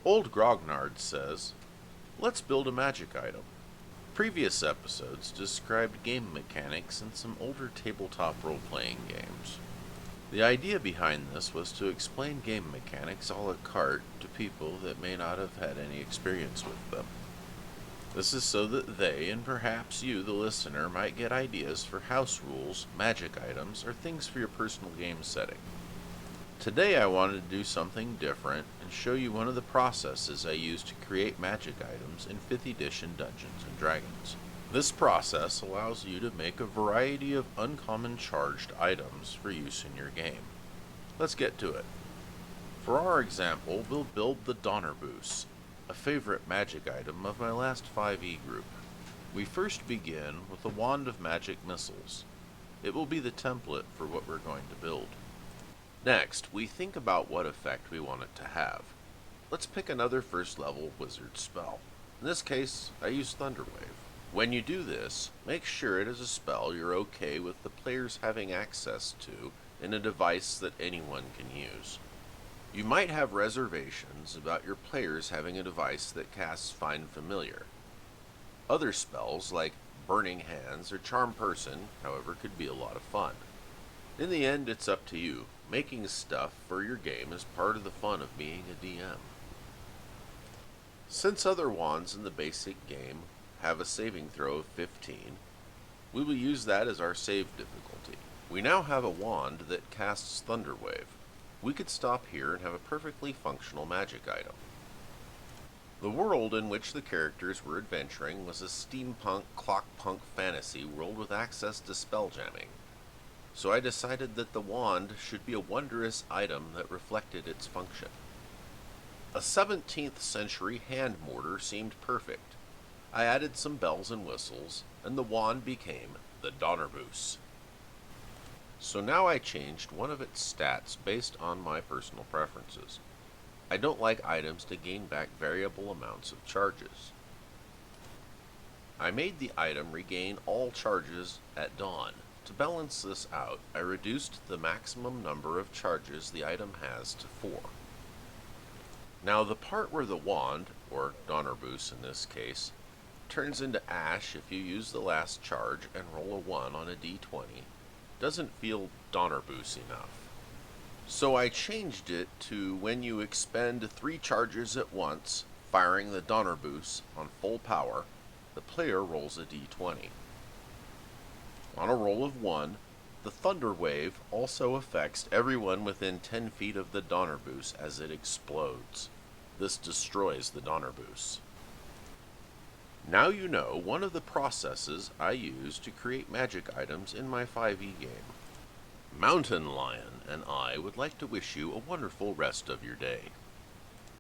Old Grognard says, "Let's build a magic item." Previous episodes described game mechanics in some older tabletop role-playing games. The idea behind this was to explain game mechanics a la carte to people that may not have had any experience with them. This is so that they, and perhaps you, the listener, might get ideas for house rules, magic items, or things for your personal game setting. Today I wanted to do something different and show you one of the processes I use to create magic items in 5th edition Dungeons & Dragons. This process allows you to make a variety of uncommon charged items for use in your game. Let's get to it. For our example, we'll build the Donnerbus, a favorite magic item of my last 5e group. We first begin with a wand of magic missiles. It will be the template for what we're going to build. Next, we think about what effect we want it to have. Let's pick another first level wizard spell. In this case, I use thunderwave. When you do this, make sure it is a spell you're okay with the players having access to in a device that anyone can use. You might have reservations about your players having a device that casts Find Familiar. Other spells, like Burning Hands or Charm Person, however, could be a lot of fun. In the end, it's up to you. Making stuff for your game is part of the fun of being a DM. Since other wands in the basic game have a saving throw of 15, we will use that as our save difficulty. We now have a wand that casts Thunderwave. We could stop here and have a perfectly functional magic item. The world in which the characters were adventuring was a steampunk, clockpunk fantasy world with access to spelljamming. So I decided that the wand should be a wondrous item that reflected its function. A 17th century hand mortar seemed perfect. I added some bells and whistles, and the wand became the Donnerbus. So now I changed one of its stats based on my personal preferences. I don't like items to gain back variable amounts of charges. I made the item regain all charges at dawn. To balance this out, I reduced the maximum number of charges the item has to 4. Now the part where the wand, or Donnerbus in this case, turns into ash if you use the last charge and roll a 1 on a d20, doesn't feel Donnerbus enough. So I changed it to when you expend 3 charges at once, firing the Donnerbus on full power, the player rolls a d20. On a roll of 1, the thunder wave also affects everyone within 10 feet of the Donnerbus as it explodes. This destroys the Donnerbus. Now you know one of the processes I use to create magic items in my 5e game. Mountain Lion and I would like to wish you a wonderful rest of your day.